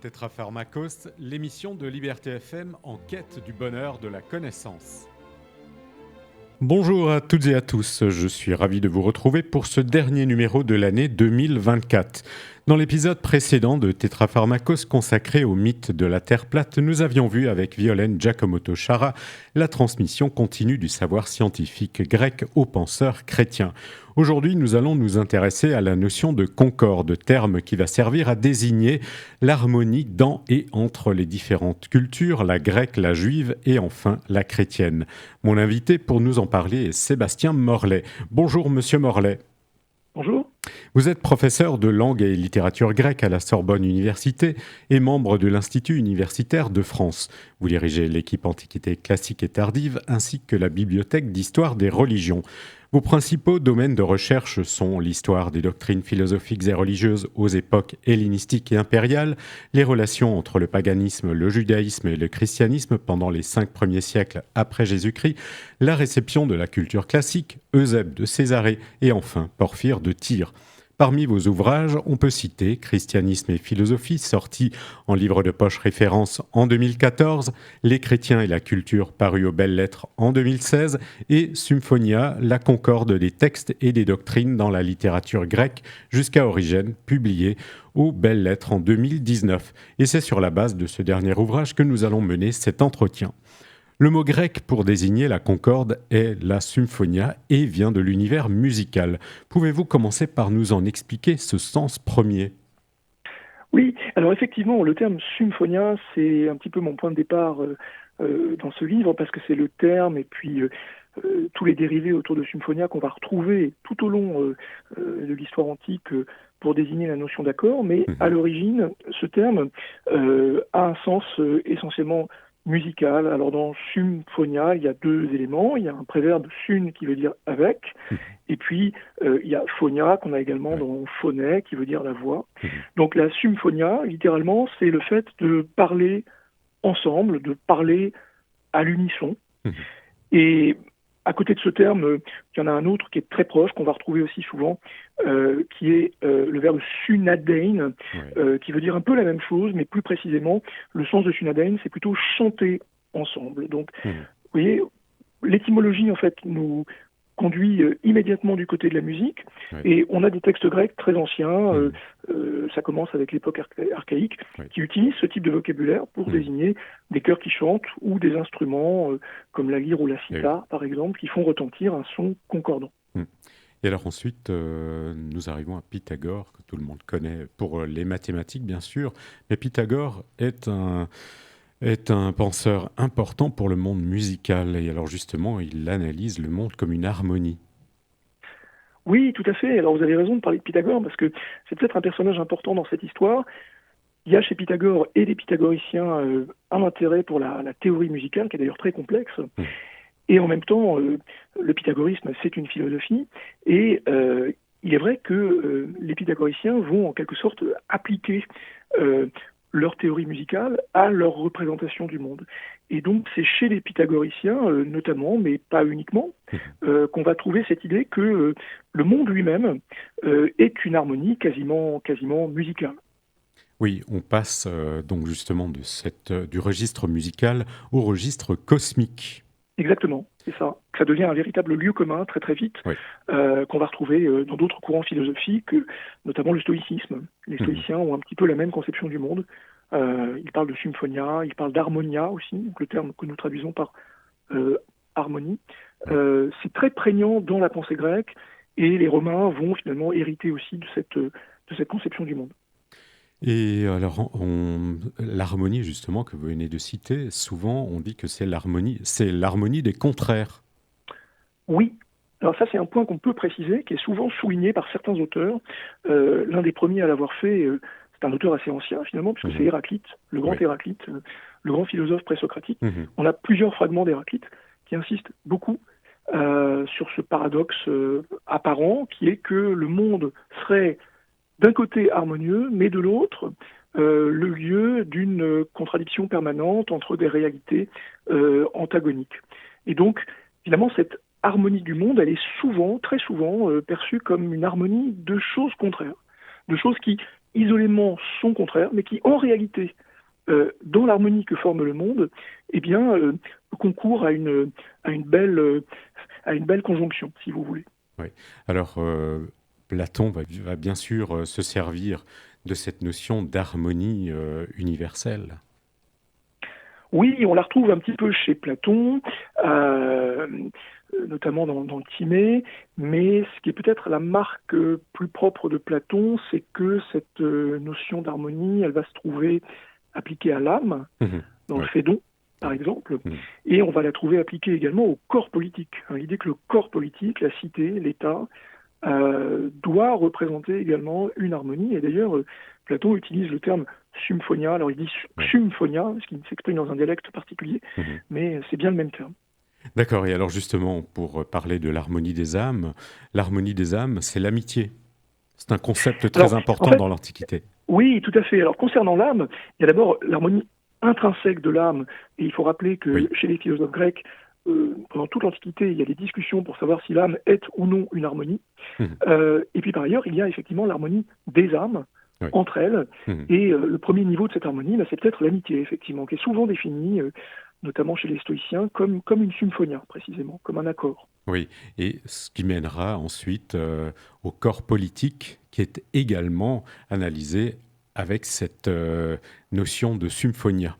Tétrapharmakos, l'émission de Liberté FM en quête du bonheur de la connaissance. Bonjour à toutes et à tous, je suis ravi de vous retrouver pour ce dernier numéro de l'année 2024. Dans l'épisode précédent de Tétrapharmakos consacré au mythe de la Terre plate, nous avions vu avec Violaine Giacomotto-Chara la transmission continue du savoir scientifique grec aux penseurs chrétiens. Aujourd'hui, nous allons nous intéresser à la notion de concorde, terme qui va servir à désigner l'harmonie dans et entre les différentes cultures, la grecque, la juive et enfin la chrétienne. Mon invité pour nous en parler est Sébastien Morlet. Bonjour Monsieur Morlet. Bonjour. Vous êtes professeur de langue et littérature grecque à la Sorbonne Université et membre de l'Institut universitaire de France. Vous dirigez l'équipe Antiquité classique et tardive ainsi que la bibliothèque d'histoire des religions. Vos principaux domaines de recherche sont l'histoire des doctrines philosophiques et religieuses aux époques hellénistiques et impériales, les relations entre le paganisme, le judaïsme et le christianisme pendant les 5 premiers siècles après Jésus-Christ, la réception de la culture classique, Eusèbe de Césarée et enfin Porphyre de Tyr. Parmi vos ouvrages, on peut citer Christianisme et philosophie, sorti en livre de poche référence en 2014, Les chrétiens et la culture, paru aux Belles Lettres en 2016, et Symphonia, la concorde des textes et des doctrines dans la littérature grecque jusqu'à Origène, publié aux Belles Lettres en 2019. Et c'est sur la base de ce dernier ouvrage que nous allons mener cet entretien. Le mot grec pour désigner la concorde est la symphonia et vient de l'univers musical. Pouvez-vous commencer par nous en expliquer ce sens premier ? Oui, alors effectivement, le terme symphonia, c'est un petit peu mon point de départ dans ce livre, parce que c'est le terme et puis tous les dérivés autour de symphonia qu'on va retrouver tout au long de l'histoire antique pour désigner la notion d'accord, mais à l'origine, ce terme a un sens essentiellement musical. Alors dans symphonia, il y a 2 éléments. Il y a un préverbe syn qui veut dire avec, et puis il y a phonia qu'on a également dans phoné qui veut dire la voix. Donc la symphonia, littéralement, c'est le fait de parler ensemble, de parler à l'unisson. Et à côté de ce terme, il y en a un autre qui est très proche, qu'on va retrouver aussi souvent, qui est le verbe sunadein, qui veut dire un peu la même chose, mais plus précisément, le sens de sunadein, c'est plutôt chanter ensemble. Donc, vous voyez, l'étymologie, en fait, nous conduit immédiatement du côté de la musique, et on a des textes grecs très anciens, ça commence avec l'époque archaïque, qui utilisent ce type de vocabulaire pour désigner des chœurs qui chantent ou des instruments comme la lyre ou la cithare, par exemple, qui font retentir un son concordant. Et alors ensuite, nous arrivons à Pythagore, que tout le monde connaît pour les mathématiques, bien sûr, mais Pythagore est un penseur important pour le monde musical. Et alors justement, il analyse le monde comme une harmonie. Oui, tout à fait. Alors vous avez raison de parler de Pythagore, parce que c'est peut-être un personnage important dans cette histoire. Il y a chez Pythagore et les pythagoriciens un intérêt pour la théorie musicale, qui est d'ailleurs très complexe. Et en même temps, le pythagorisme, c'est une philosophie. Et il est vrai que les pythagoriciens vont en quelque sorte appliquer leur théorie musicale à leur représentation du monde. Et donc c'est chez les pythagoriciens notamment, mais pas uniquement, qu'on va trouver cette idée que le monde lui-même est une harmonie quasiment musicale. Oui, on passe donc justement du registre musical au registre cosmique. Exactement, c'est ça. Ça devient un véritable lieu commun très très vite, qu'on va retrouver dans d'autres courants philosophiques, notamment le stoïcisme. Les stoïciens ont un petit peu la même conception du monde. Ils parlent de symphonia, ils parlent d'harmonia aussi, donc le terme que nous traduisons par harmonie. C'est très prégnant dans la pensée grecque, et les Romains vont finalement hériter aussi de cette conception du monde. Et alors, l'harmonie justement que vous venez de citer, souvent on dit que c'est l'harmonie des contraires. Oui. Alors ça, c'est un point qu'on peut préciser, qui est souvent souligné par certains auteurs. L'un des premiers à l'avoir fait, c'est un auteur assez ancien finalement, puisque c'est Héraclite, le grand Héraclite, le grand philosophe présocratique. On a plusieurs fragments d'Héraclite qui insistent beaucoup sur ce paradoxe apparent, qui est que le monde serait d'un côté harmonieux, mais de l'autre, le lieu d'une contradiction permanente entre des réalités antagoniques. Et donc, finalement, cette harmonie du monde, elle est souvent, très souvent, perçue comme une harmonie de choses contraires, de choses qui, isolément, sont contraires, mais qui, en réalité, dans l'harmonie que forme le monde, eh bien, concourent à une belle conjonction, si vous voulez. Oui. Alors, Platon va bien sûr se servir de cette notion d'harmonie universelle. Oui, on la retrouve un petit peu chez Platon, notamment dans le Timée, mais ce qui est peut-être la marque plus propre de Platon, c'est que cette notion d'harmonie, elle va se trouver appliquée à l'âme, Mhm. dans le Oui. Phédon, par exemple, Mhm. et on va la trouver appliquée également au corps politique. Hein, l'idée que le corps politique, la cité, l'État, doit représenter également une harmonie. Et d'ailleurs, Platon utilise le terme symphonia. Alors il dit Oui. symphonia, ce qui s'exprime dans un dialecte particulier, Mhm. mais c'est bien le même terme. D'accord. Et alors justement, pour parler de l'harmonie des âmes, c'est l'amitié. C'est un concept très Alors, en important fait, dans l'Antiquité. oui, tout à fait. Alors, concernant l'âme, il y a d'abord l'harmonie intrinsèque de l'âme. Et il faut rappeler que Oui. chez les philosophes grecs, pendant toute l'Antiquité, il y a des discussions pour savoir si l'âme est ou non une harmonie. Mhm. Et puis par ailleurs, il y a effectivement l'harmonie des âmes Oui. entre elles. Mhm. Et le premier niveau de cette harmonie, bah, c'est peut-être l'amitié, effectivement, qui est souvent définie, notamment chez les stoïciens, comme une symphonia, précisément, comme un accord. Oui, et ce qui mènera ensuite au corps politique qui est également analysé avec cette notion de symphonia.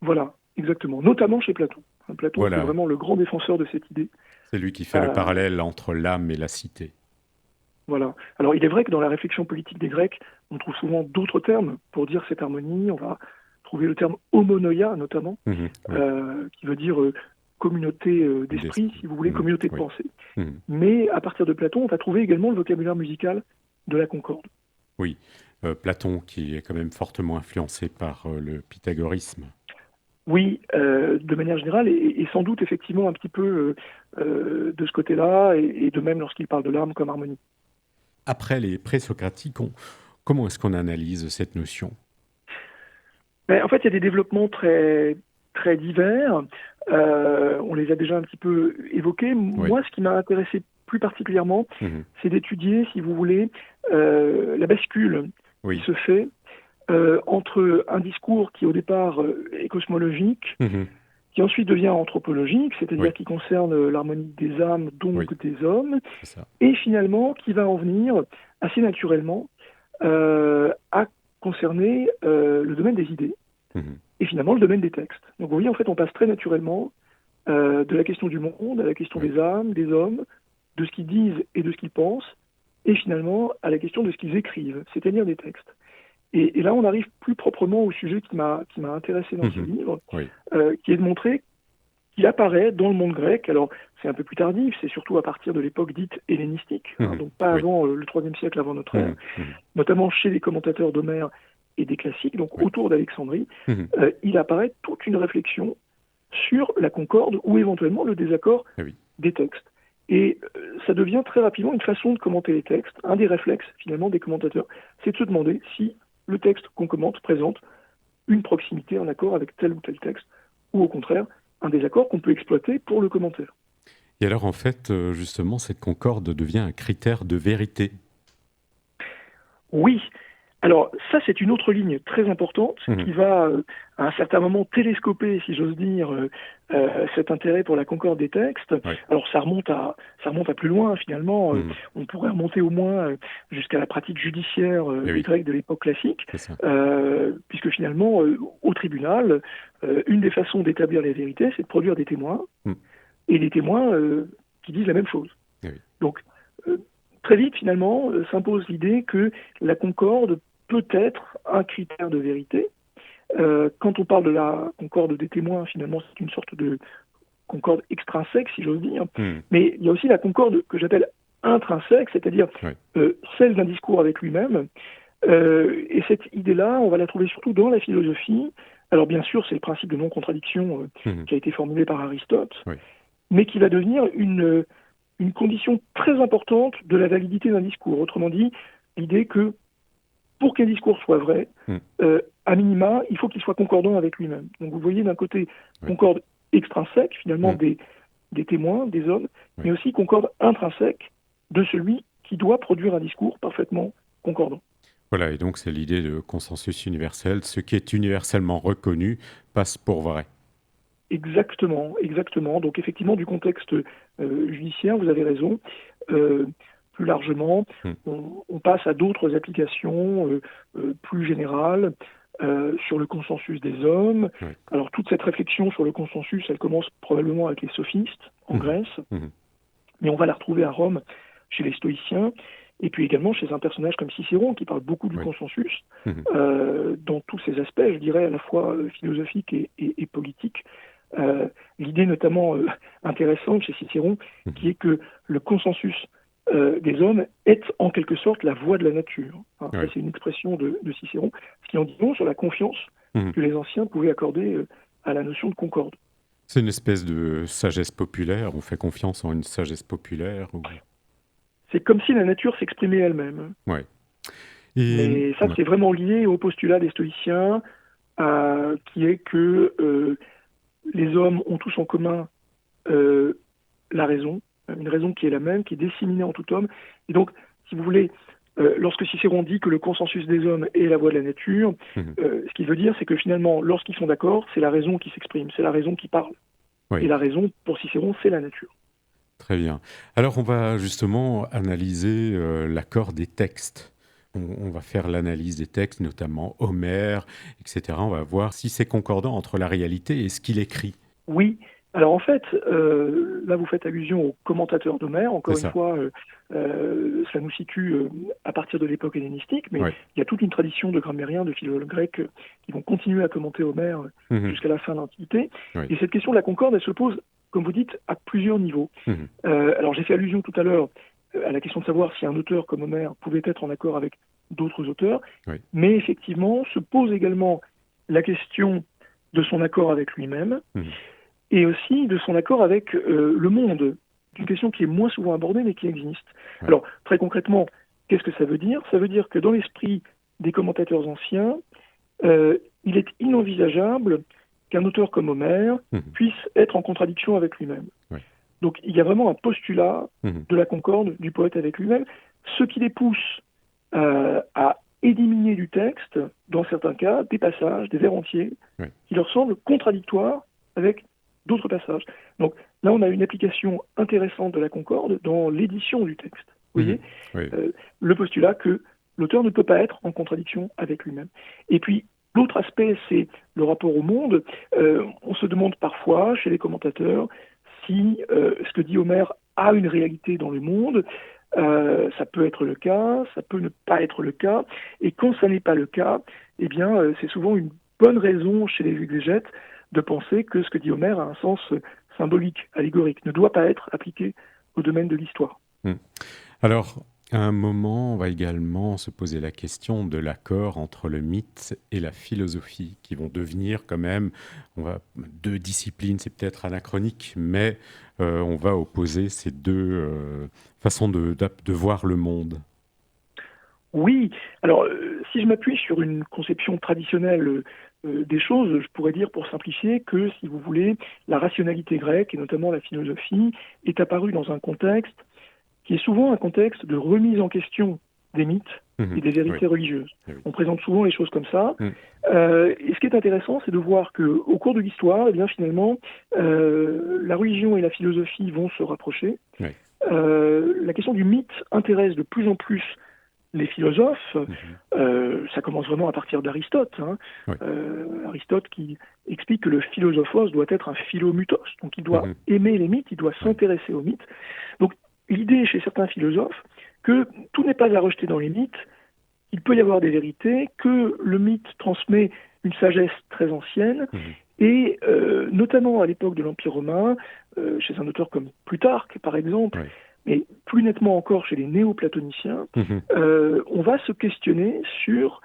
Voilà, exactement, notamment chez Platon. Hein, Platon, c'est Voilà, vraiment le grand défenseur de cette idée. c'est lui qui fait le Euh, parallèle entre l'âme et la cité. voilà. Alors, il est vrai que dans la réflexion politique des Grecs, on trouve souvent d'autres termes pour dire cette harmonie. On va trouver le terme homonoia, notamment, Mhm. Oui, qui veut dire communauté d'esprit, d'esprit. si vous voulez, Mhm. communauté de Oui. pensée. Mhm. Mais à partir de Platon, on va trouver également le vocabulaire musical de la concorde. Oui. Platon qui est quand même fortement influencé par le pythagorisme. Oui, de manière générale, et sans doute effectivement un petit peu de ce côté-là, et de même lorsqu'il parle de l'âme comme harmonie. Après les présocratiques, comment est-ce qu'on analyse cette notion? Mais en fait, il y a des développements très, très divers. On les a déjà un petit peu évoqués. Oui. Moi, ce qui m'a intéressé plus particulièrement, Mhm. c'est d'étudier, si vous voulez, la bascule qui Oui. se fait entre un discours qui au départ est cosmologique, Mhm. qui ensuite devient anthropologique, c'est-à-dire Oui. qui concerne l'harmonie des âmes, Oui. donc des hommes, C'est ça. et finalement qui va en venir assez naturellement à concerner le domaine des idées Mhm. et finalement le domaine des textes. Donc vous voyez, en fait, on passe très naturellement de la question du monde à la question Oui. des âmes, des hommes, de ce qu'ils disent et de ce qu'ils pensent, et finalement à la question de ce qu'ils écrivent, c'est-à-dire des textes. Et là, on arrive plus proprement au sujet qui m'a intéressé dans ce Mhm. livre, Oui. qui est de montrer qu'il apparaît dans le monde grec. Alors, c'est un peu plus tardif, c'est surtout à partir de l'époque dite hellénistique, hein, Mhm. donc pas Oui. avant le IIIe siècle avant notre ère, Mhm. Mhm. notamment chez les commentateurs d'Homère et des classiques, donc Oui. autour d'Alexandrie. Mhm. Il apparaît toute une réflexion sur la concorde ou éventuellement le désaccord Eh oui. des textes. Et ça devient très rapidement une façon de commenter les textes. Un des réflexes, finalement, des commentateurs, c'est de se demander si le texte qu'on commente présente une proximité, un accord avec tel ou tel texte, ou au contraire, un désaccord qu'on peut exploiter pour le commentaire. Et alors, en fait, justement, cette concorde devient un critère de vérité. Oui, alors ça c'est une autre ligne très importante Mhm. qui va à un certain moment télescoper, si j'ose dire, cet intérêt pour la concorde des textes. Oui. Alors ça remonte à plus loin finalement. Mhm. On pourrait remonter au moins jusqu'à la pratique judiciaire Eh des oui, Grecs de l'époque classique, c'est ça. puisque finalement au tribunal, une des façons d'établir les vérités, c'est de produire des témoins Mhm. et des témoins qui disent la même chose. Eh oui. Donc, euh, très vite, finalement, s'impose l'idée que la concorde peut être un critère de vérité. Quand on parle de la concorde des témoins, finalement, c'est une sorte de concorde extrinsèque, si j'ose dire. Mhm. Mais il y a aussi la concorde que j'appelle intrinsèque, c'est-à-dire Oui. celle d'un discours avec lui-même. Et cette idée-là, on va la trouver surtout dans la philosophie. Alors, bien sûr, c'est le principe de non-contradiction Mhm. qui a été formulé par Aristote, Oui. mais qui va devenir une condition très importante de la validité d'un discours. Autrement dit, l'idée que pour qu'un discours soit vrai, Mhm. à minima, il faut qu'il soit concordant avec lui-même. Donc vous voyez d'un côté Oui. concorde extrinsèque, finalement Mhm. des témoins, des hommes, Oui. mais aussi concorde intrinsèque de celui qui doit produire un discours parfaitement concordant. Voilà, et donc c'est l'idée de consensus universel. Ce qui est universellement reconnu passe pour vrai. Exactement, exactement. Donc effectivement, du contexte judiciaire, vous avez raison. Euh, Plus largement, Hmm. on passe à d'autres applications plus générales sur le consensus des hommes. Oui. Alors toute cette réflexion sur le consensus, elle commence probablement avec les sophistes en Mhm. Grèce, Mhm. mais on va la retrouver à Rome chez les stoïciens, et puis également chez un personnage comme Cicéron qui parle beaucoup du Oui. consensus Mhm. dans tous ses aspects, je dirais à la fois philosophiques et politiques. L'idée notamment intéressante chez Cicéron, Mhm. qui est que le consensus des hommes est en quelque sorte la voie de la nature. Hein, ça, Oui. c'est une expression de Cicéron, ce qui en dit long sur la confiance Mhm. que les anciens pouvaient accorder à la notion de concorde. C'est une espèce de sagesse populaire. On fait confiance en une sagesse populaire. C'est comme si la nature s'exprimait elle-même. Ouais. Et Mais ça, ouais. c'est vraiment lié au postulat des stoïciens, qui est que les hommes ont tous en commun euh, la raison, une raison qui est la même, qui est disséminée en tout homme. Et donc, si vous voulez, lorsque Cicéron dit que le consensus des hommes est la voie de la nature, Mhm. ce qu'il veut dire, c'est que finalement, lorsqu'ils sont d'accord, c'est la raison qui s'exprime, c'est la raison qui parle. Et Oui. la raison, pour Cicéron, c'est la nature. Très bien. Alors, on va justement analyser l'accord des textes. On va faire l'analyse des textes, notamment Homère, etc. On va voir si c'est concordant entre la réalité et ce qu'il écrit. Oui. Alors en fait, là vous faites allusion aux commentateurs d'Homère. C'est Encore une ça. fois, ça nous situe à partir de l'époque hellénistique, mais Oui. il y a toute une tradition de grammairiens, de philologues grecs qui vont continuer à commenter Homère Mhm. jusqu'à la fin de l'Antiquité. Oui. Et cette question de la concorde, elle se pose, comme vous dites, à plusieurs niveaux. Mhm. Alors j'ai fait allusion tout à l'heure à la question de savoir si un auteur comme Homère pouvait être en accord avec d'autres auteurs, Oui. mais effectivement se pose également la question de son accord avec lui-même Mhm. et aussi de son accord avec le monde, une question qui est moins souvent abordée mais qui existe. Oui. Alors très concrètement, qu'est-ce que ça veut dire? Ça veut dire que dans l'esprit des commentateurs anciens, il est inenvisageable qu'un auteur comme Homère Mhm. puisse être en contradiction avec lui-même. Oui. Donc il y a vraiment un postulat Mhm. de la concorde du poète avec lui-même, ce qui les pousse à éliminer du texte, dans certains cas, des passages, des vers entiers, Oui. qui leur semblent contradictoires avec d'autres passages. Donc là, on a une application intéressante de la concorde dans l'édition du texte. Vous Mhm. voyez, Oui. le postulat que l'auteur ne peut pas être en contradiction avec lui-même. Et puis, l'autre aspect, c'est le rapport au monde. On se demande parfois, chez les commentateurs, si ce que dit Homère a une réalité dans le monde. Ça peut être le cas, ça peut ne pas être le cas. Et quand ça n'est pas le cas, eh bien, c'est souvent une bonne raison chez les exégètes de penser que ce que dit Homère a un sens symbolique, allégorique, ne doit pas être appliqué au domaine de l'histoire. Mhm. Alors, à un moment, on va également se poser la question de l'accord entre le mythe et la philosophie, qui vont devenir quand même, deux disciplines, c'est peut-être anachronique, mais on va opposer ces deux façons de voir le monde. Oui, alors si je m'appuie sur une conception traditionnelle des choses, je pourrais dire pour simplifier que, si vous voulez, la rationalité grecque, et notamment la philosophie, est apparue dans un contexte qui est souvent un contexte de remise en question des mythes Mhm. et des Oui, vérités religieuses. oui. On présente souvent les choses comme ça. Mhm. Et ce qui est intéressant, c'est de voir qu'au cours de l'histoire, eh bien, finalement, la religion et la philosophie vont se rapprocher. Oui. La question du mythe intéresse de plus en plus les philosophes. Mhm. Ça commence vraiment à partir d'Aristote. Hein. Oui. Aristote qui explique que le philosophos doit être un philomutos, donc il doit Mhm. aimer les mythes, il doit Oui. s'intéresser aux mythes. Donc l'idée chez certains philosophes que tout n'est pas à rejeter dans les mythes, il peut y avoir des vérités, que le mythe transmet une sagesse très ancienne, Mhm. et notamment à l'époque de l'Empire romain, chez un auteur comme Plutarque par exemple, Oui. mais plus nettement encore chez les néo-platoniciens, Mhm. on va se questionner sur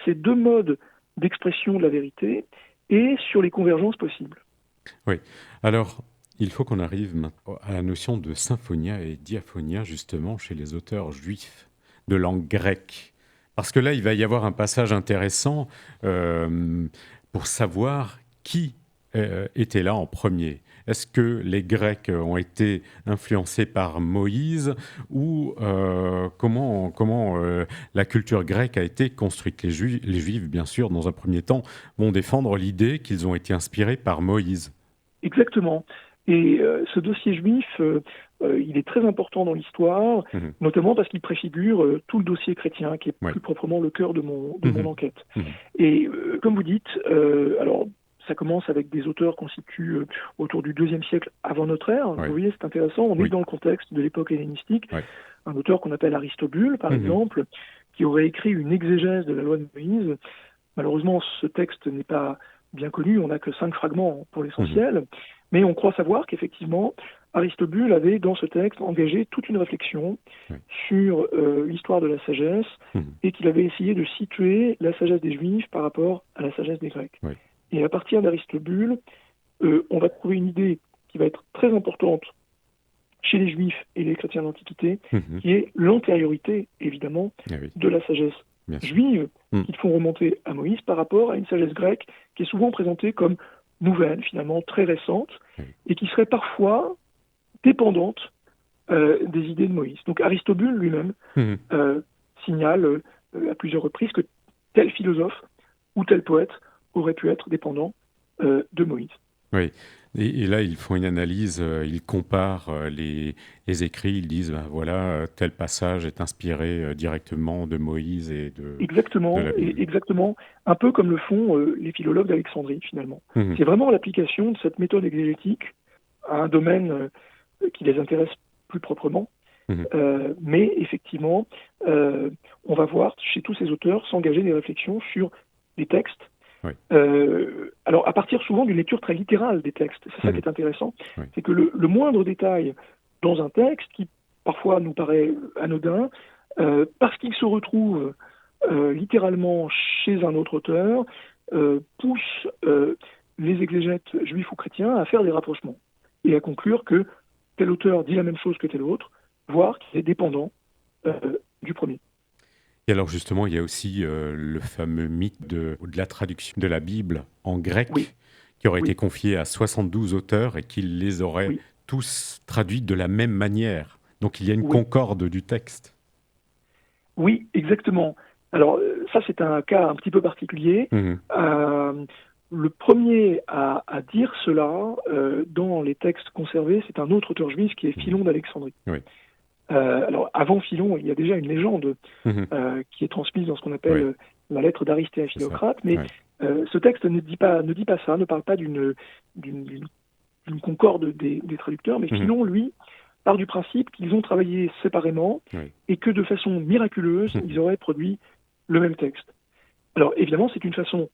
ces deux modes d'expression de la vérité et sur les convergences possibles. Oui. Alors, il faut qu'on arrive maintenant à la notion de symphonia et diaphonia, justement, chez les auteurs juifs de langue grecque. Parce que là, il va y avoir un passage intéressant pour savoir qui était là en premier. Est-ce que les Grecs ont été influencés par Moïse ou comment la culture grecque a été construite? Les Juifs, bien sûr, dans un premier temps, vont défendre l'idée qu'ils ont été inspirés par Moïse. Exactement. Et ce dossier juif, il est très important dans l'histoire, Mhm. notamment parce qu'il préfigure tout le dossier chrétien, qui est Ouais. plus proprement le cœur de mon Mhm. enquête. Mhm. Et comme vous dites, alors ça commence avec des auteurs qu'on situe autour du IIe siècle avant notre ère. Vous Ouais. voyez, c'est intéressant. On est Oui. dans le contexte de l'époque hellénistique. Ouais. Un auteur qu'on appelle Aristobule, par Mhm. exemple, qui aurait écrit une exégèse de la loi de Moïse. Malheureusement, ce texte n'est pas bien connu, on n'a que 5 fragments pour Mhm. l'essentiel, mais on croit savoir qu'effectivement, Aristobule avait dans ce texte engagé toute une réflexion Ouais. sur l'histoire de la sagesse Mhm. et qu'il avait essayé de situer la sagesse des Juifs par rapport à la sagesse des Grecs. Ouais. Et à partir d'Aristobule, on va trouver une idée qui va être très importante chez les Juifs et les chrétiens d'Antiquité, Mhm. qui est l'antériorité, évidemment, Ah oui, de la sagesse bien sûr. juive Mm. qu'ils font remonter à Moïse par rapport à une sagesse grecque qui est souvent présentée comme nouvelle, finalement très récente, Oui. et qui serait parfois dépendante des idées de Moïse. Donc Aristobule lui-même Mhm. signale à plusieurs reprises que tel philosophe ou tel poète aurait pu être dépendant de Moïse. Oui. Et là, ils font une analyse, ils comparent les écrits, ils disent, ben voilà, tel passage est inspiré directement de Moïse et de la Bible. Exactement, un peu comme le font les philologues d'Alexandrie finalement. Mhm. C'est vraiment l'application de cette méthode exégétique à un domaine qui les intéresse plus proprement. Mhm. Mais effectivement, on va voir chez tous ces auteurs s'engager des réflexions sur les textes. Oui. Alors, à partir souvent d'une lecture très littérale des textes, c'est ça qui Mhm. est intéressant, Oui. c'est que le moindre détail dans un texte, qui parfois nous paraît anodin, parce qu'il se retrouve littéralement chez un autre auteur, pousse les exégètes juifs ou chrétiens à faire des rapprochements et à conclure que tel auteur dit la même chose que tel autre, voire qu'il est dépendant euh, du premier. Et alors justement, il y a aussi le fameux mythe de la traduction de la Bible en Oui, grec qui aurait été oui, confié à 72 auteurs et qui les auraient oui, tous traduits de la même manière. Donc il y a une oui, concorde du texte. oui, exactement. Alors ça, c'est un cas un petit peu particulier. Mhm. Le premier à dire cela dans les textes conservés, c'est un autre auteur juif qui est Mhm. Philon d'Alexandrie. Oui. Alors avant Philon, il y a déjà une légende Mhm. qui est transmise dans ce qu'on appelle Oui, la lettre d'Aristée à c'est ça. Philocrate, mais Oui. ce texte ne dit pas ça, ne parle pas d'une concorde des traducteurs, mais Mhm. Philon, lui, part du principe qu'ils ont travaillé séparément Oui. et que de façon miraculeuse, Mhm. ils auraient produit le même texte. Alors évidemment, c'est une façon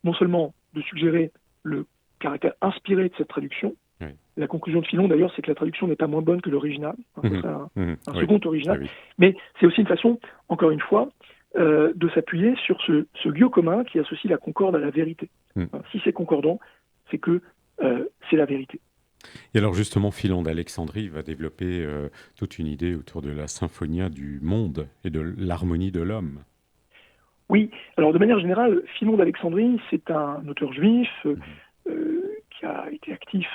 non seulement de suggérer le caractère inspiré de cette traduction. Oui. La conclusion de Philon, d'ailleurs, c'est que la traduction n'est pas moins bonne que l'original. Ce Mhm. serait Mhm. un Oui. second Ah original. oui. Mais c'est aussi une façon, encore une fois, de s'appuyer sur ce lieu commun qui associe la concorde à la vérité. Mhm. Si c'est concordant, c'est que c'est la vérité. Et alors justement, Philon d'Alexandrie va développer toute une idée autour de la symphonia du monde et de l'harmonie de l'homme. Oui, alors de manière générale, Philon d'Alexandrie, c'est un auteur juif Mhm. qui a été actif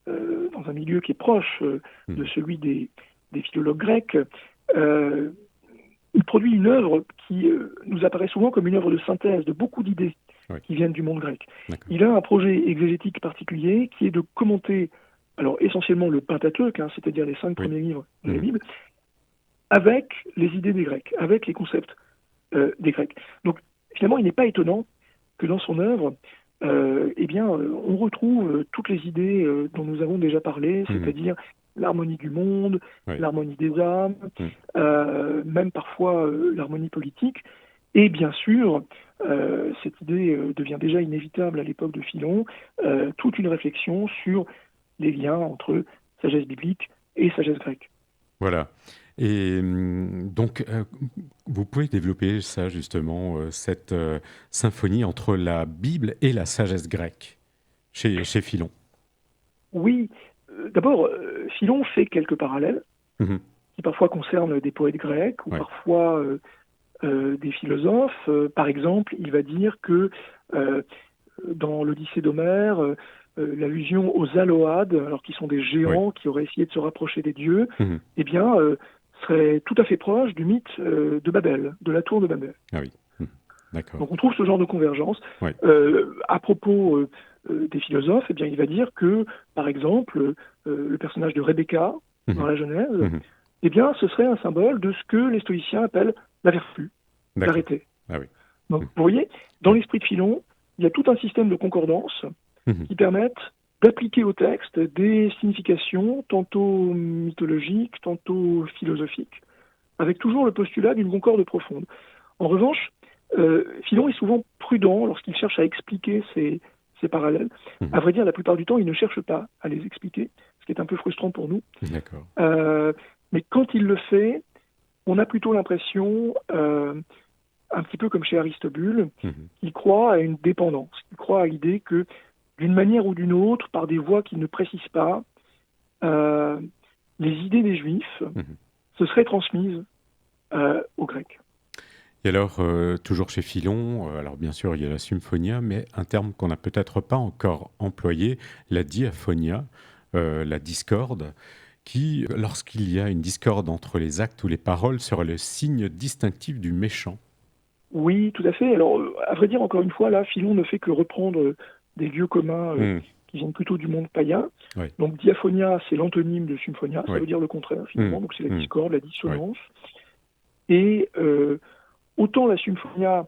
dans un milieu qui est proche de Mhm. celui des philologues grecs. Euh, il produit une œuvre qui nous apparaît souvent comme une œuvre de synthèse de beaucoup d'idées Oui. qui viennent du monde grec. D'accord. Il a un projet exégétique particulier qui est de commenter, alors essentiellement le Pentateuque, c'est-à-dire les 5 Oui. premiers livres de la Mhm. Bible, avec les idées des Grecs, avec les concepts des Grecs. Donc finalement, il n'est pas étonnant que dans son œuvre, on retrouve toutes les idées dont nous avons déjà parlé, Mhm. c'est-à-dire l'harmonie du monde, Oui. l'harmonie des âmes, Mhm. même parfois l'harmonie politique. Et bien sûr, cette idée devient déjà inévitable à l'époque de Philon, toute une réflexion sur les liens entre sagesse biblique et sagesse grecque. Voilà. Et donc, vous pouvez développer ça justement, cette symphonie entre la Bible et la sagesse grecque chez Philon. Oui, d'abord, Philon fait quelques parallèles Mhm. qui parfois concernent des poètes grecs ou Ouais. parfois des philosophes. Par exemple, il va dire que dans l'Odyssée d'Homère, l'allusion aux Almohades, alors qui sont des géants qui auraient essayé de se rapprocher des dieux, eh bien, serait tout à fait proche du mythe de Babel, de la tour de Babel. Ah oui. D'accord. Donc on trouve ce genre de convergence. À propos des philosophes, eh bien, il va dire que, par exemple, le personnage de Rebecca dans la Genèse, eh bien, ce serait un symbole de ce que les stoïciens appellent la vertu, l'arrêté. Ah oui. Donc, vous voyez, dans l'esprit de Philon, il y a tout un système de concordance qui permettent d'appliquer au texte des significations tantôt mythologiques, tantôt philosophiques, avec toujours le postulat d'une concorde profonde. En revanche, Philon est souvent prudent lorsqu'il cherche à expliquer ces parallèles. À vrai dire, la plupart du temps, il ne cherche pas à les expliquer, ce qui est un peu frustrant pour nous. D'accord. Mais quand il le fait, on a plutôt l'impression, un petit peu comme chez Aristobule, qu'il croit à une dépendance. Il croit à l'idée que, d'une manière ou d'une autre, par des voies qu'il ne précise pas, les idées des Juifs se seraient transmises aux Grecs. Et alors, toujours chez Philon, alors bien sûr, il y a la symphonia, mais un terme qu'on n'a peut-être pas encore employé, la diaphonia, la discorde, qui, lorsqu'il y a une discorde entre les actes ou les paroles, serait le signe distinctif du méchant. Oui, tout à fait. Alors, à vrai dire, encore une fois, là, Philon ne fait que reprendre des lieux communs qui viennent plutôt du monde païen. Donc, diaphonia, c'est l'antonyme de symphonia, ça veut dire le contraire, finalement. Donc, c'est la discorde, la dissonance. Et autant la symphonia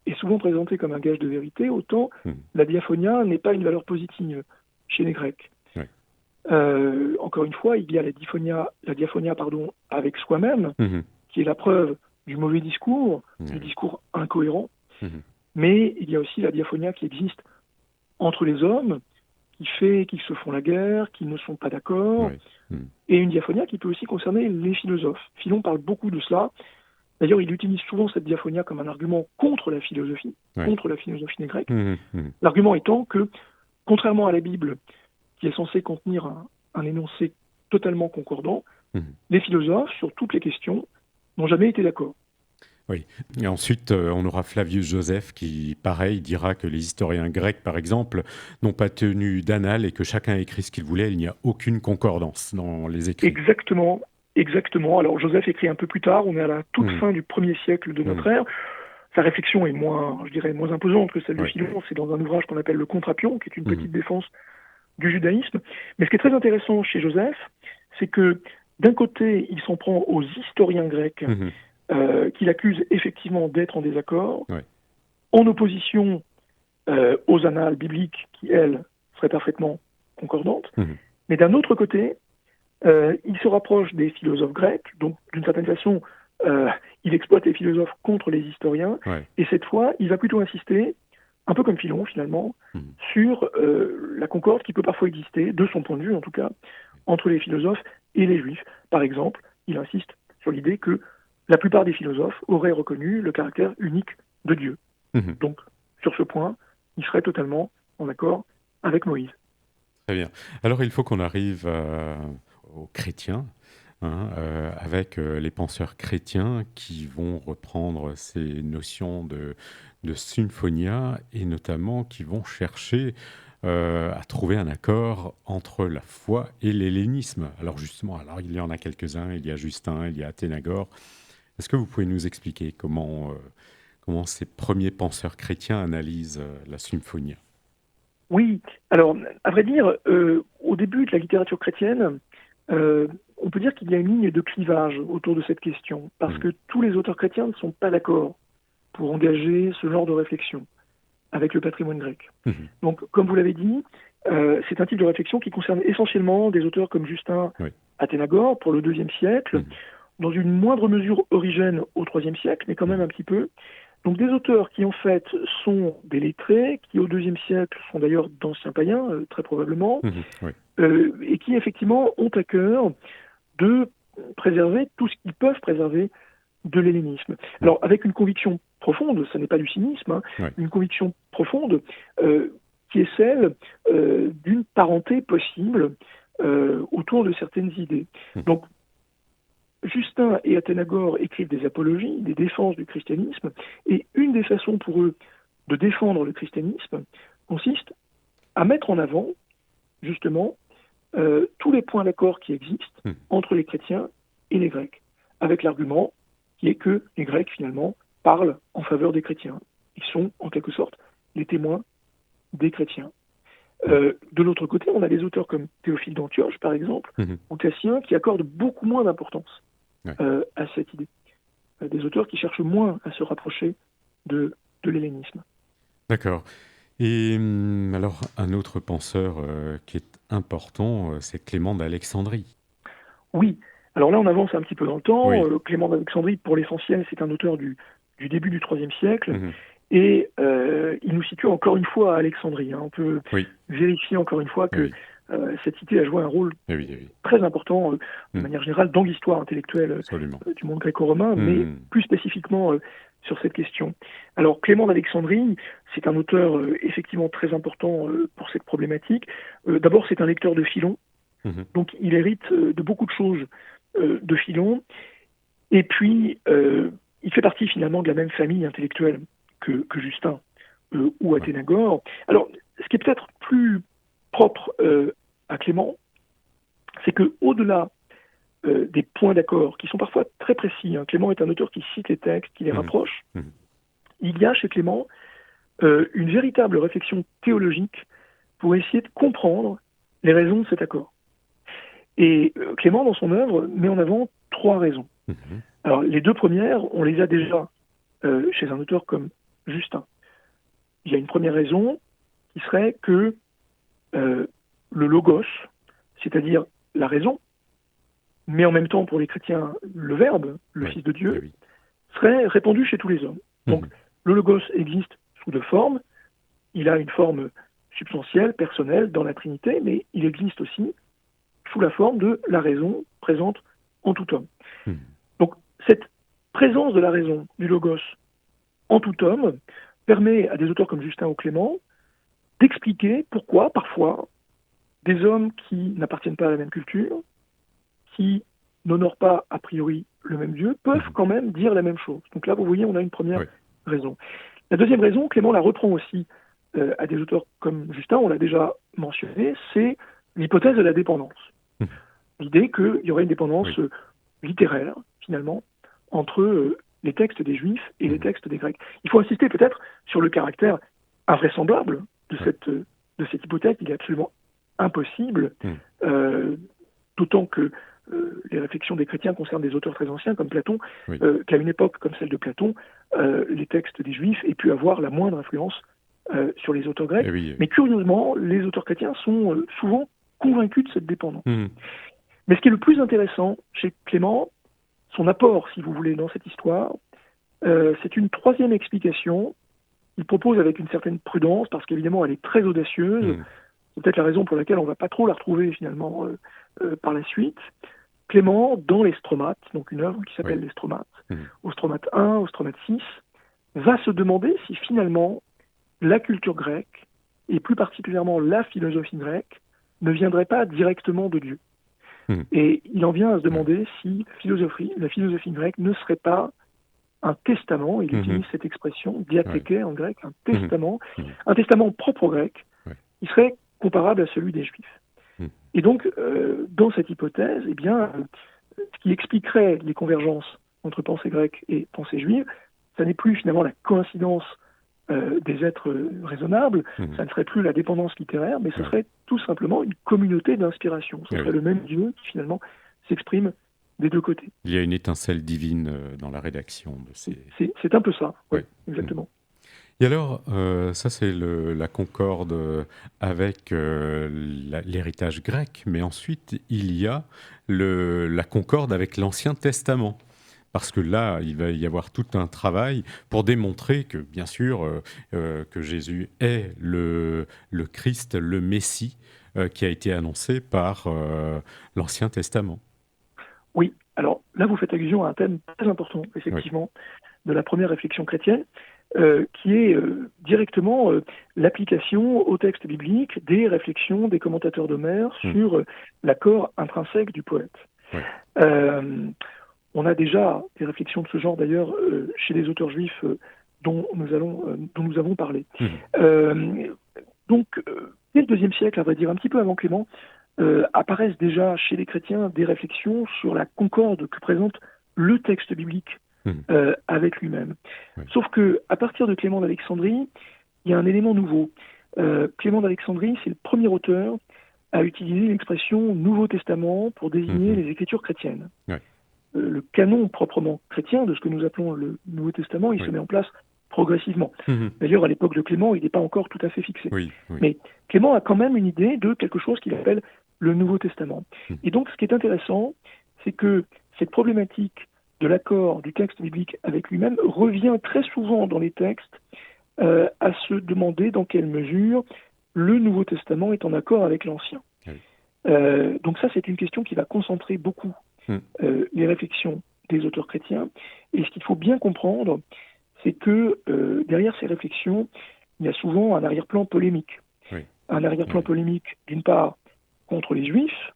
est souvent présentée comme un gage de vérité, autant la diaphonia n'est pas une valeur positive chez les Grecs. Encore une fois, il y a la diaphonia avec soi-même, qui est la preuve du mauvais discours, du discours incohérent, mais il y a aussi la diaphonia qui existe entre les hommes, qui fait qu'ils se font la guerre, qu'ils ne sont pas d'accord, et une diaphonia qui peut aussi concerner les philosophes. Philon parle beaucoup de cela. D'ailleurs, il utilise souvent cette diaphonia comme un argument contre la philosophie des Grecs. L'argument étant que, contrairement à la Bible, qui est censée contenir un énoncé totalement concordant, les philosophes, sur toutes les questions, n'ont jamais été d'accord. Oui. Et ensuite, on aura Flavius Joseph qui, pareil, dira que les historiens grecs, par exemple, n'ont pas tenu d'annales et que chacun a écrit ce qu'il voulait. Il n'y a aucune concordance dans les écrits. Exactement. Alors Joseph écrit un peu plus tard, on est à la toute fin du 1er siècle de notre ère. Sa réflexion est moins imposante que celle de Philon. C'est dans un ouvrage qu'on appelle le Contrapion, qui est une petite défense du judaïsme. Mais ce qui est très intéressant chez Joseph, c'est que d'un côté, il s'en prend aux historiens grecs, qu'il accuse effectivement d'être en désaccord, en opposition aux annales bibliques qui, elles, seraient parfaitement concordantes. Mais d'un autre côté, il se rapproche des philosophes grecs, donc d'une certaine façon, il exploite les philosophes contre les historiens, et cette fois, il va plutôt insister, un peu comme Philon finalement, sur la concorde qui peut parfois exister, de son point de vue en tout cas, entre les philosophes et les juifs. Par exemple, il insiste sur l'idée que la plupart des philosophes auraient reconnu le caractère unique de Dieu. Donc, sur ce point, il serait totalement en accord avec Moïse. Très bien. Alors, il faut qu'on arrive aux chrétiens, avec les penseurs chrétiens qui vont reprendre ces notions de symphonia et notamment qui vont chercher à trouver un accord entre la foi et l'hellénisme. Alors justement, il y en a quelques-uns, il y a Justin, il y a Athénagore. Est-ce que vous pouvez nous expliquer comment ces premiers penseurs chrétiens analysent la symphonia ? Oui, alors à vrai dire, au début de la littérature chrétienne, on peut dire qu'il y a une ligne de clivage autour de cette question, parce que tous les auteurs chrétiens ne sont pas d'accord pour engager ce genre de réflexion avec le patrimoine grec. Donc, comme vous l'avez dit, c'est un type de réflexion qui concerne essentiellement des auteurs comme Justin, Athénagore, pour le IIe siècle, dans une moindre mesure Origène au IIIe siècle, mais quand même un petit peu. Donc des auteurs qui en fait sont des lettrés, qui au IIe siècle sont d'ailleurs d'anciens païens, très probablement, et qui effectivement ont à cœur de préserver tout ce qu'ils peuvent préserver de l'hellénisme. Alors avec une conviction profonde, ça n'est pas du cynisme, une conviction profonde qui est celle d'une parenté possible autour de certaines idées. Donc Justin et Athénagore écrivent des apologies, des défenses du christianisme, et une des façons pour eux de défendre le christianisme consiste à mettre en avant, justement, tous les points d'accord qui existent entre les chrétiens et les Grecs, avec l'argument qui est que les Grecs, finalement, parlent en faveur des chrétiens. Ils sont, en quelque sorte, les témoins des chrétiens. De l'autre côté, on a des auteurs comme Théophile d'Antioche, par exemple, ou Cassien, qui accordent beaucoup moins d'importance à cette idée. Des auteurs qui cherchent moins à se rapprocher de l'hellénisme. D'accord. Et alors, un autre penseur qui est important, c'est Clément d'Alexandrie. Oui, alors là on avance un petit peu dans le temps. Oui. Clément d'Alexandrie, pour l'essentiel, c'est un auteur du début du IIIe siècle. Mhm. Et il nous situe encore une fois à Alexandrie. On peut Oui. vérifier encore une fois que Oui. cette cité a joué un rôle Oui. très important, de manière générale, dans l'histoire intellectuelle Absolument. du monde gréco-romain, mais plus spécifiquement sur cette question. Alors, Clément d'Alexandrie, c'est un auteur effectivement très important pour cette problématique. D'abord, c'est un lecteur de Philon, donc il hérite de beaucoup de choses de Philon, et puis il fait partie finalement de la même famille intellectuelle que Justin ou Athénagore. Alors, ce qui est peut-être plus propre à Clément, c'est que au-delà des points d'accord, qui sont parfois très précis, Clément est un auteur qui cite les textes, qui les rapproche, il y a chez Clément une véritable réflexion théologique pour essayer de comprendre les raisons de cet accord. Et Clément, dans son œuvre, met en avant 3 raisons. Alors, les 2 premières, on les a déjà chez un auteur comme Justin. Il y a une première raison qui serait que le logos, c'est-à-dire la raison, mais en même temps pour les chrétiens le Verbe, le Fils de Dieu, serait répandu chez tous les hommes. Donc le logos existe sous 2 formes. Il a une forme substantielle, personnelle dans la Trinité, mais il existe aussi sous la forme de la raison présente en tout homme. Donc cette présence de la raison, du logos en tout homme, permet à des auteurs comme Justin ou Clément d'expliquer pourquoi, parfois, des hommes qui n'appartiennent pas à la même culture, qui n'honorent pas a priori le même Dieu, peuvent quand même dire la même chose. Donc là, vous voyez, on a une première raison. La deuxième raison, Clément la reprend aussi à des auteurs comme Justin, on l'a déjà mentionné, c'est l'hypothèse de la dépendance. L'idée qu'il y aurait une dépendance littéraire, finalement, entre les textes des Juifs et les textes des Grecs. Il faut insister peut-être sur le caractère invraisemblable de cette hypothèse. Il est absolument impossible, d'autant que les réflexions des chrétiens concernent des auteurs très anciens comme Platon, qu'à une époque comme celle de Platon, les textes des Juifs aient pu avoir la moindre influence sur les auteurs grecs. Mais curieusement, les auteurs chrétiens sont souvent convaincus de cette dépendance. Mais ce qui est le plus intéressant chez Clément, son apport, si vous voulez, dans cette histoire, c'est une 3e explication. Il propose avec une certaine prudence, parce qu'évidemment elle est très audacieuse. C'est peut-être la raison pour laquelle on ne va pas trop la retrouver finalement par la suite. Clément, dans les Stromates, donc une œuvre qui s'appelle les Stromates, au Stromate 1, au Stromate 6, va se demander si finalement la culture grecque, et plus particulièrement la philosophie grecque, ne viendrait pas directement de Dieu. Et il en vient à se demander si la philosophie grecque ne serait pas un testament, il utilise cette expression, diatheke en grec, un testament propre aux Grecs, qui serait comparable à celui des Juifs. Et donc, dans cette hypothèse, eh bien, ce qui expliquerait les convergences entre pensée grecque et pensée juive, ça n'est plus finalement la coïncidence des êtres raisonnables, ça ne serait plus la dépendance littéraire, mais ce serait tout simplement une communauté d'inspiration. Ce serait le même Dieu qui finalement s'exprime des 2 côtés. Il y a une étincelle divine dans la rédaction de ces... C'est un peu ça, exactement. Et alors, ça c'est la concorde avec l'héritage grec, mais ensuite il y a la concorde avec l'Ancien Testament. Parce que là, il va y avoir tout un travail pour démontrer que, bien sûr, que Jésus est le Christ, le Messie, qui a été annoncé par l'Ancien Testament. Oui, alors là, vous faites allusion à un thème très important, effectivement, de la première réflexion chrétienne, qui est directement l'application au texte biblique des réflexions des commentateurs d'Homère sur l'accord intrinsèque du poète. On a déjà des réflexions de ce genre, d'ailleurs, chez les auteurs juifs dont nous avons parlé. Donc, dès le IIe siècle, à vrai dire un petit peu avant Clément, apparaissent déjà chez les chrétiens des réflexions sur la concorde que présente le texte biblique Mhm. avec lui-même. Oui. Sauf que à partir de Clément d'Alexandrie, il y a un élément nouveau. Clément d'Alexandrie, c'est le premier auteur à utiliser l'expression Nouveau Testament pour désigner Mhm. les écritures chrétiennes. Oui. Le canon proprement chrétien de ce que nous appelons le Nouveau Testament, il Oui. se met en place progressivement. Mhm. D'ailleurs, à l'époque de Clément, il n'est pas encore tout à fait fixé. Oui. Oui. Mais Clément a quand même une idée de quelque chose qu'il appelle le Nouveau Testament. Mhm. Et donc, ce qui est intéressant, c'est que cette problématique de l'accord du texte biblique avec lui-même revient très souvent dans les textes à se demander dans quelle mesure le Nouveau Testament est en accord avec l'Ancien. Oui. Donc ça, c'est une question qui va concentrer beaucoup Mhm. les réflexions des auteurs chrétiens. Et ce qu'il faut bien comprendre, c'est que derrière ces réflexions, il y a souvent un arrière-plan polémique. Oui. Un arrière-plan Oui. polémique, d'une part, contre les Juifs,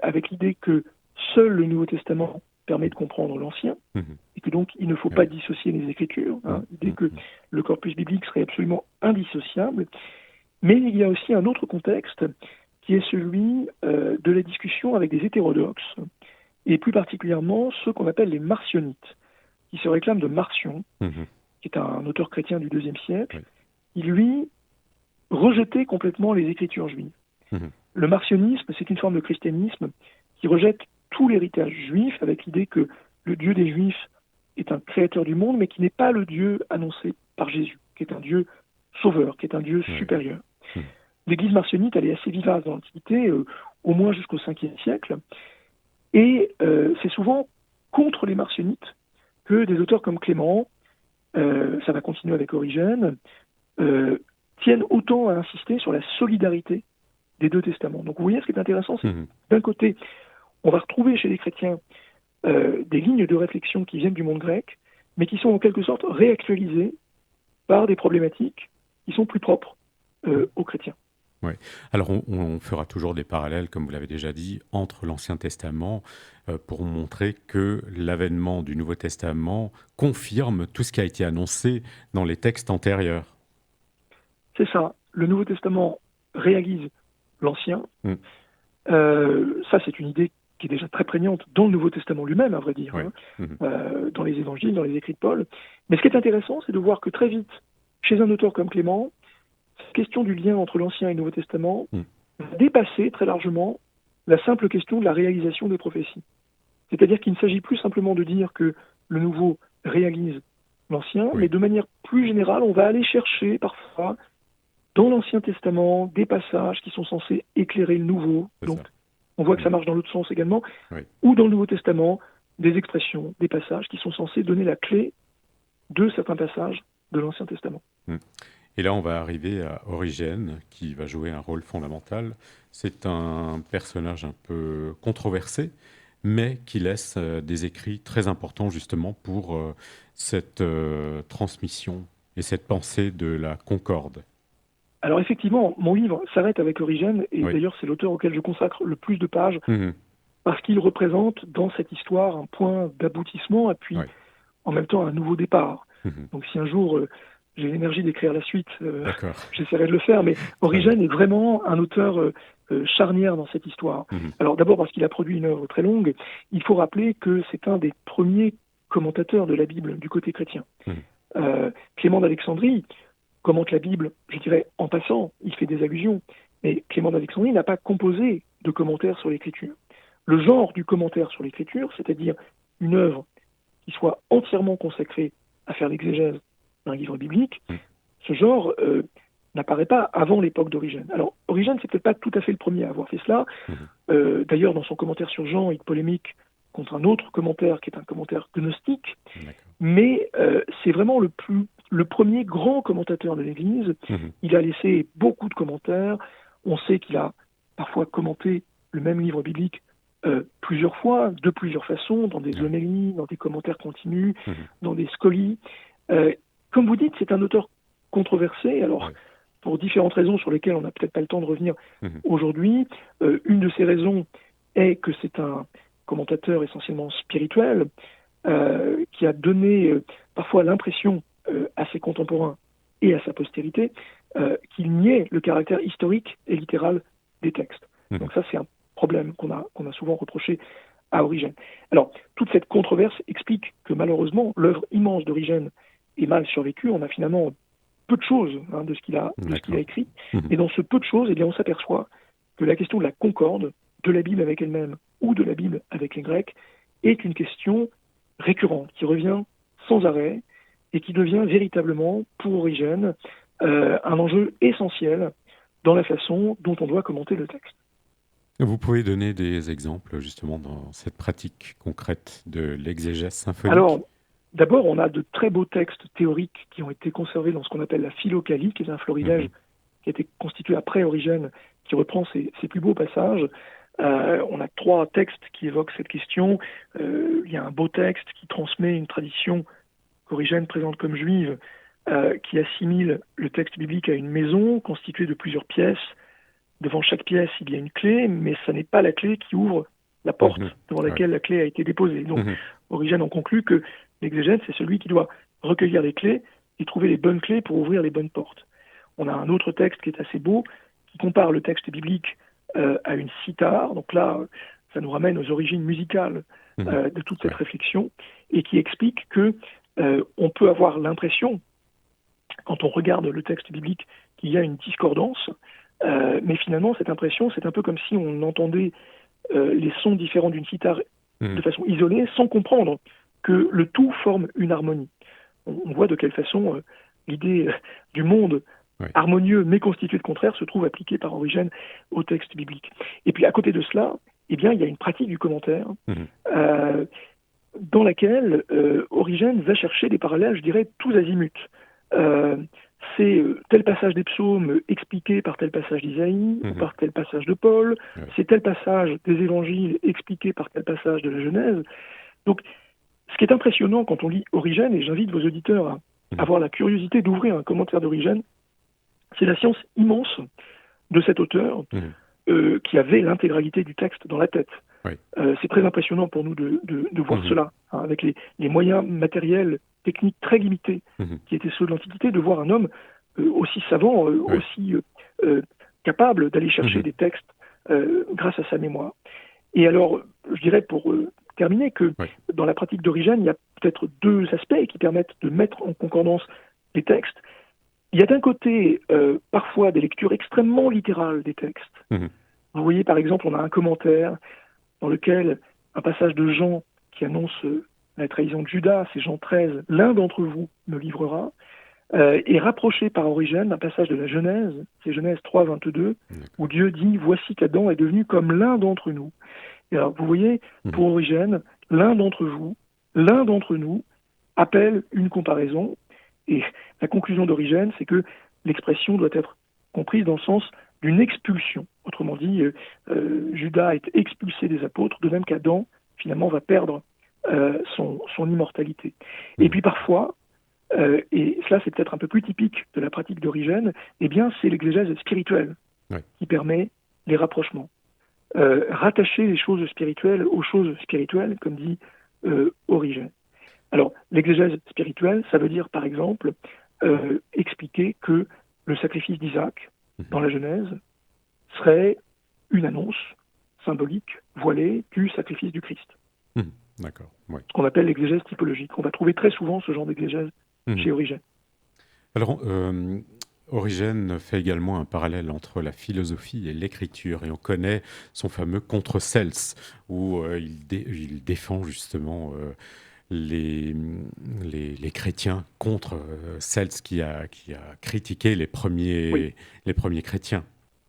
avec l'idée que seul le Nouveau Testament permet de comprendre l'Ancien, Mhm. et que donc il ne faut Oui. pas dissocier les Écritures, Mhm. l'idée que le corpus biblique serait absolument indissociable. Mais il y a aussi un autre contexte qui est celui de la discussion avec des hétérodoxes, et plus particulièrement ceux qu'on appelle les marcionites, qui se réclament de Marcion, Mhm. qui est un auteur chrétien du IIe siècle, Oui. qui lui rejetait complètement les Écritures juives. Mhm. Le marcionisme, c'est une forme de christianisme qui rejette tout l'héritage juif avec l'idée que le Dieu des Juifs est un créateur du monde, mais qui n'est pas le Dieu annoncé par Jésus, qui est un Dieu sauveur, qui est un Dieu Oui. supérieur. Mhm. L'Église marcionite, elle est assez vivace dans l'Antiquité, au moins jusqu'au 5e siècle, et c'est souvent contre les marcionites que des auteurs comme Clément, ça va continuer avec Origène, tiennent autant à insister sur la solidarité des deux testaments. Donc vous voyez, ce qui est intéressant, c'est que Mhm. d'un côté, on va retrouver chez les chrétiens des lignes de réflexion qui viennent du monde grec, mais qui sont en quelque sorte réactualisées par des problématiques qui sont plus propres aux chrétiens. Oui. Alors, on fera toujours des parallèles, comme vous l'avez déjà dit, entre l'Ancien Testament pour montrer que l'avènement du Nouveau Testament confirme tout ce qui a été annoncé dans les textes antérieurs. C'est ça. Le Nouveau Testament réalise l'Ancien. Mm. Ça, c'est une idée qui est déjà très prégnante dans le Nouveau Testament lui-même, à vrai dire, Oui. Mhm. dans les évangiles, dans les écrits de Paul. Mais ce qui est intéressant, c'est de voir que très vite, chez un auteur comme Clément, cette question du lien entre l'Ancien et le Nouveau Testament Mm. va dépasser très largement la simple question de la réalisation des prophéties. C'est-à-dire qu'il ne s'agit plus simplement de dire que le Nouveau réalise l'Ancien, Oui. mais de manière plus générale, on va aller chercher parfois dans l'Ancien Testament des passages qui sont censés éclairer le Nouveau. C'est Donc, ça. on voit que ça Mm. marche dans l'autre sens également. Oui. Ou dans le Nouveau Testament, des expressions, des passages qui sont censés donner la clé de certains passages de l'Ancien Testament. Mm. Et là, on va arriver à Origène, qui va jouer un rôle fondamental. C'est un personnage un peu controversé, mais qui laisse des écrits très importants justement pour cette transmission et cette pensée de la concorde. Alors effectivement, mon livre s'arrête avec Origène, et Oui. d'ailleurs c'est l'auteur auquel je consacre le plus de pages, Mhm. parce qu'il représente dans cette histoire un point d'aboutissement, et puis Oui. en même temps un nouveau départ. Mhm. Donc si un jour j'ai l'énergie d'écrire la suite, D'accord. j'essaierai de le faire, mais Très bien. Origène est vraiment un auteur charnière dans cette histoire. Mhm. Alors d'abord parce qu'il a produit une œuvre très longue, il faut rappeler que c'est un des premiers commentateurs de la Bible du côté chrétien. Mhm. Clément d'Alexandrie commente la Bible, je dirais, en passant, il fait des allusions, mais Clément d'Alexandrie n'a pas composé de commentaires sur l'Écriture. Le genre du commentaire sur l'Écriture, c'est-à-dire une œuvre qui soit entièrement consacrée à faire l'exégèse d'un livre biblique, Mhm. ce genre n'apparaît pas avant l'époque d'Origène. Alors, Origène, c'est peut-être pas tout à fait le premier à avoir fait cela. Mhm. D'ailleurs, dans son commentaire sur Jean, il polémique contre un autre commentaire qui est un commentaire gnostique, D'accord. mais c'est vraiment le premier grand commentateur de l'Église. Mhm. Il a laissé beaucoup de commentaires. On sait qu'il a parfois commenté le même livre biblique plusieurs fois, de plusieurs façons, dans des Ouais. homélies, dans des commentaires continus, Mhm. dans des scolies. Comme vous dites, c'est un auteur controversé. Alors, Ouais. pour différentes raisons sur lesquelles on n'a peut-être pas le temps de revenir Mhm. aujourd'hui, une de ces raisons est que c'est un commentateur essentiellement spirituel, qui a donné parfois l'impression à ses contemporains et à sa postérité qu'il niait le caractère historique et littéral des textes. Mhm. Donc ça, c'est un problème qu'on a souvent reproché à Origène. Alors, toute cette controverse explique que malheureusement, l'œuvre immense d'Origène est mal survécue. On a finalement peu de choses de ce qu'il a écrit. Mhm. Et dans ce peu de choses, eh bien, on s'aperçoit que la question de la concorde de la Bible avec elle-même ou de la Bible avec les Grecs est une question récurrente, qui revient sans arrêt et qui devient véritablement, pour Origène, un enjeu essentiel dans la façon dont on doit commenter le texte. Vous pouvez donner des exemples justement dans cette pratique concrète de l'exégèse symphonique? Alors, d'abord, on a de très beaux textes théoriques qui ont été conservés dans ce qu'on appelle la Philocalie, qui est un florilège qui a été constitué après Origène, qui reprend ses plus beaux passages. On a 3 textes qui évoquent cette question. Il y a un beau texte qui transmet une tradition qu'Origène présente comme juive, qui assimile le texte biblique à une maison constituée de plusieurs pièces. Devant chaque pièce, il y a une clé, mais ce n'est pas la clé qui ouvre la porte devant laquelle la clé a été déposée. Donc, Origène en conclut que l'exégète, c'est celui qui doit recueillir les clés et trouver les bonnes clés pour ouvrir les bonnes portes. On a un autre texte qui est assez beau, qui compare le texte biblique à une cithare. Donc là, ça nous ramène aux origines musicales de toute cette réflexion, et qui explique que on peut avoir l'impression, quand on regarde le texte biblique, qu'il y a une discordance, mais finalement, cette impression, c'est un peu comme si on entendait les sons différents d'une cithare de façon isolée, sans comprendre que le tout forme une harmonie. On voit de quelle façon l'idée du monde harmonieux mais constitué de contraires se trouve appliquée par Origène au texte biblique. Et puis à côté de cela, eh bien, il y a une pratique du commentaire dans laquelle Origène va chercher des parallèles, je dirais, tous azimuts. C'est tel passage des psaumes expliqué par tel passage d'Isaïe, ou par tel passage de Paul, c'est tel passage des évangiles expliqué par tel passage de la Genèse. Donc, ce qui est impressionnant quand on lit Origène, et j'invite vos auditeurs à avoir la curiosité d'ouvrir un commentaire d'Origène, c'est la science immense de cet auteur qui avait l'intégralité du texte dans la tête. C'est très impressionnant pour nous de voir cela, avec les moyens matériels, techniques très limités qui étaient ceux de l'Antiquité, de voir un homme aussi savant, aussi capable d'aller chercher des textes grâce à sa mémoire. Et alors, je dirais pour terminer que dans la pratique d'Origène, il y a peut-être 2 aspects qui permettent de mettre en concordance les textes. Il y a d'un côté parfois des lectures extrêmement littérales des textes. Vous voyez, par exemple, on a un commentaire dans lequel un passage de Jean qui annonce la trahison de Judas, c'est Jean 13, « L'un d'entre vous me livrera », est rapproché par Origène d'un passage de la Genèse, c'est Genèse 3, 22, où Dieu dit « Voici qu'Adam est devenu comme l'un d'entre nous ». Et alors, vous voyez, pour Origène, l'un d'entre vous, l'un d'entre nous, appelle une comparaison. Et la conclusion d'Origène, c'est que l'expression doit être comprise dans le sens d'une expulsion. Autrement dit, Judas est expulsé des apôtres, de même qu'Adam, finalement, va perdre son immortalité. Et puis parfois, et cela c'est peut-être un peu plus typique de la pratique d'Origène, eh bien c'est l'exégèse spirituelle qui permet les rapprochements. Rattacher les choses spirituelles aux choses spirituelles, comme dit Origène. Alors, l'exégèse spirituelle, ça veut dire, par exemple, expliquer que le sacrifice d'Isaac, dans la Genèse, serait une annonce symbolique, voilée, du sacrifice du Christ. D'accord. Ce qu'on appelle l'exégèse typologique. On va trouver très souvent ce genre d'exégèse chez Origène. Alors, Origène fait également un parallèle entre la philosophie et l'écriture, et on connaît son fameux Contre Cels, où il défend justement les chrétiens contre Cels qui a critiqué les premiers chrétiens.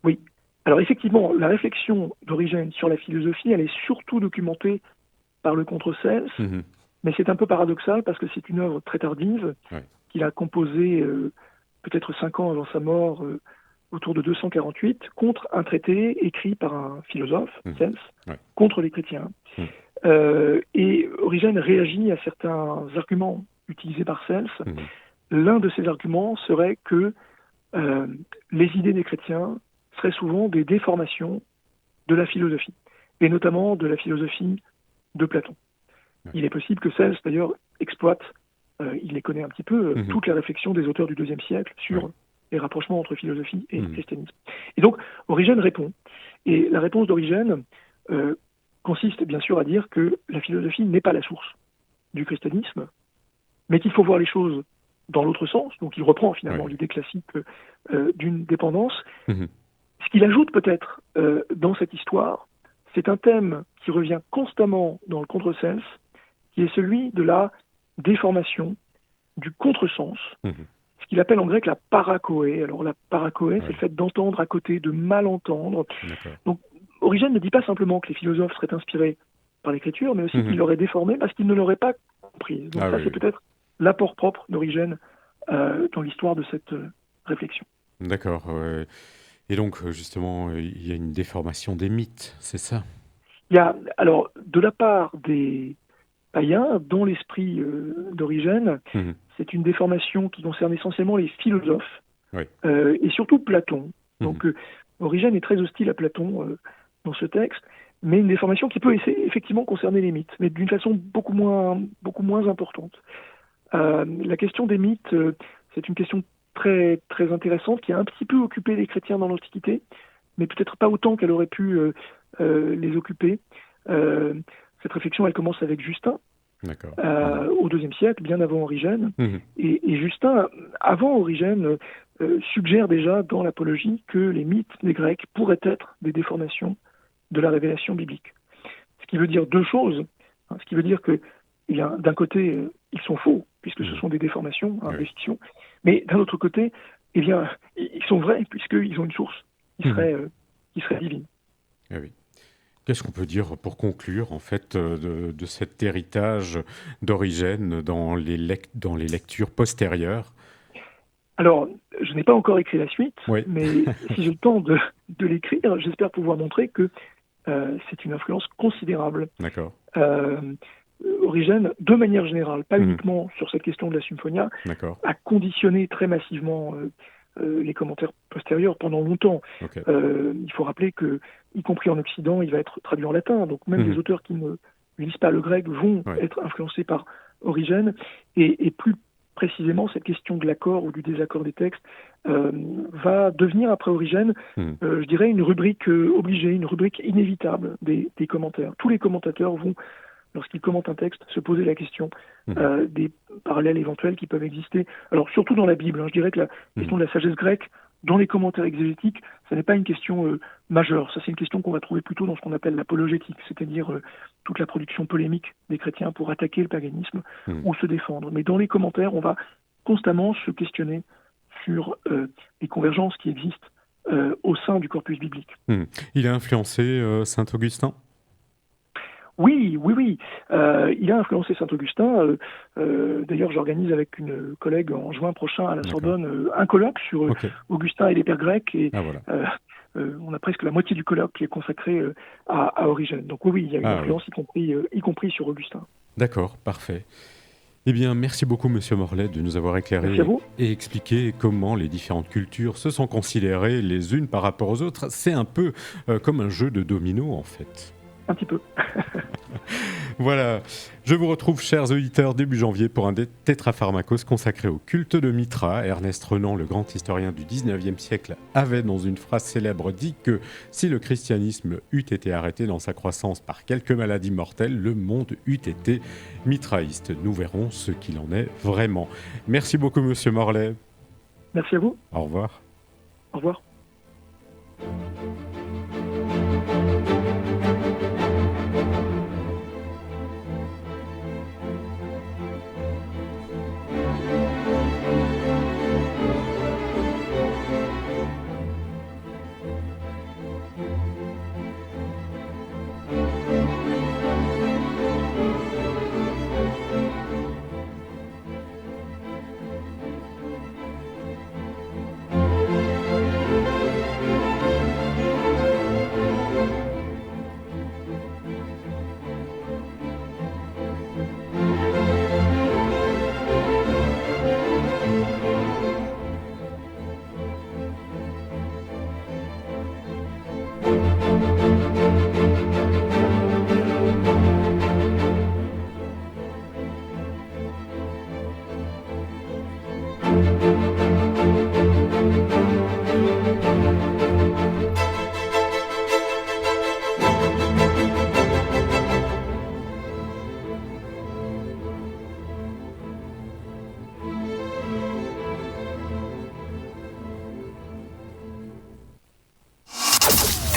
Oui. Alors effectivement, la réflexion d'Origène sur la philosophie, elle est surtout documentée par le Contre Cels, mais c'est un peu paradoxal parce que c'est une œuvre très tardive qu'il a composée peut-être 5 ans avant sa mort, autour de 248, contre un traité écrit par un philosophe, Cels, contre les chrétiens. Et Origène réagit à certains arguments utilisés par Cels. L'un de ces arguments serait que les idées des chrétiens seraient souvent des déformations de la philosophie, et notamment de la philosophie de Platon. Il est possible que Cels, d'ailleurs, exploite, il les connaît un petit peu, toutes les réflexions des auteurs du IIe siècle sur les rapprochements entre philosophie et christianisme. Et donc, Origène répond. Et la réponse d'Origène consiste bien sûr à dire que la philosophie n'est pas la source du christianisme, mais qu'il faut voir les choses dans l'autre sens. Donc il reprend finalement l'idée classique d'une dépendance. Ce qu'il ajoute peut-être dans cette histoire, c'est un thème qui revient constamment dans le contresens, qui est celui de la déformation, du contresens, ce qu'il appelle en grec la parakoé. Alors la parakoé, c'est le fait d'entendre à côté, de mal entendre. Donc Origène ne dit pas simplement que les philosophes seraient inspirés par l'écriture, mais aussi qu'ils l'auraient déformée parce qu'ils ne l'auraient pas comprise. Donc c'est peut-être l'apport propre d'Origène dans l'histoire de cette réflexion. D'accord. Et donc, justement, il y a une déformation des mythes, c'est ça? Il y a, alors, de la part des païens, dans l'esprit d'Origène, c'est une déformation qui concerne essentiellement les philosophes, et surtout Platon. Donc, Origène est très hostile à Platon dans ce texte, mais une déformation qui peut effectivement concerner les mythes, mais d'une façon beaucoup moins importante. La question des mythes, c'est une question très, très intéressante qui a un petit peu occupé les chrétiens dans l'Antiquité, mais peut-être pas autant qu'elle aurait pu les occuper. Cette réflexion, elle commence avec Justin, au IIe siècle, bien avant Origène. Et Justin, avant Origène, suggère déjà dans l'Apologie que les mythes des Grecs pourraient être des déformations de la révélation biblique. Ce qui veut dire deux choses. Ce qui veut dire que d'un côté, ils sont faux, puisque ce sont des déformations, des fictions, mais d'un autre côté, eh bien, ils sont vrais, puisqu'ils ont une source qui serait divine. Oui. Qu'est-ce qu'on peut dire pour conclure, en fait, de cet héritage d'Origène dans les lectures postérieures? Alors, je n'ai pas encore écrit la suite, mais si j'ai le temps de l'écrire, j'espère pouvoir montrer que c'est une influence considérable. D'accord. Origène, de manière générale, pas uniquement sur cette question de la symphonia, a conditionné très massivement les commentaires postérieurs pendant longtemps. Il faut rappeler que, y compris en Occident, il va être traduit en latin, donc même les auteurs qui ne lisent pas le grec vont être influencés par Origène, et plus précisément, cette question de l'accord ou du désaccord des textes va devenir, après Origène, je dirais, une rubrique obligée, une rubrique inévitable des commentaires. Tous les commentateurs vont, lorsqu'ils commentent un texte, se poser la question des parallèles éventuels qui peuvent exister. Alors, surtout dans la Bible, je dirais que la question de la sagesse grecque, dans les commentaires exégétiques, ce n'est pas une question majeure. Ça, c'est une question qu'on va trouver plutôt dans ce qu'on appelle l'apologétique, c'est-à-dire toute la production polémique des chrétiens pour attaquer le paganisme ou se défendre. Mais dans les commentaires, on va constamment se questionner sur les convergences qui existent au sein du corpus biblique. Il a influencé saint Augustin ? Oui. Il a influencé Saint-Augustin. D'ailleurs, j'organise avec une collègue en juin prochain à la Sorbonne un colloque sur Augustin et les pères grecs. Et on a presque la moitié du colloque qui est consacré à Origène. Donc oui, il y a une influence, y compris sur Augustin. D'accord, parfait. Eh bien, merci beaucoup, Monsieur Morlet, de nous avoir éclairé et expliqué comment les différentes cultures se sont considérées les unes par rapport aux autres. C'est un peu comme un jeu de domino, en fait. Un petit peu. Voilà, je vous retrouve, chers auditeurs, début janvier pour un Tétrapharmakos consacré au culte de Mithra. Ernest Renan, le grand historien du 19e siècle, avait dans une phrase célèbre dit que si le christianisme eût été arrêté dans sa croissance par quelques maladies mortelles, le monde eût été mitraïste. Nous verrons ce qu'il en est vraiment. Merci beaucoup, Monsieur Morlet. Merci à vous. Au revoir. Au revoir.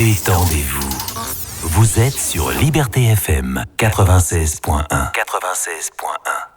Détendez-vous. Vous êtes sur Liberté FM 96.1. 96.1.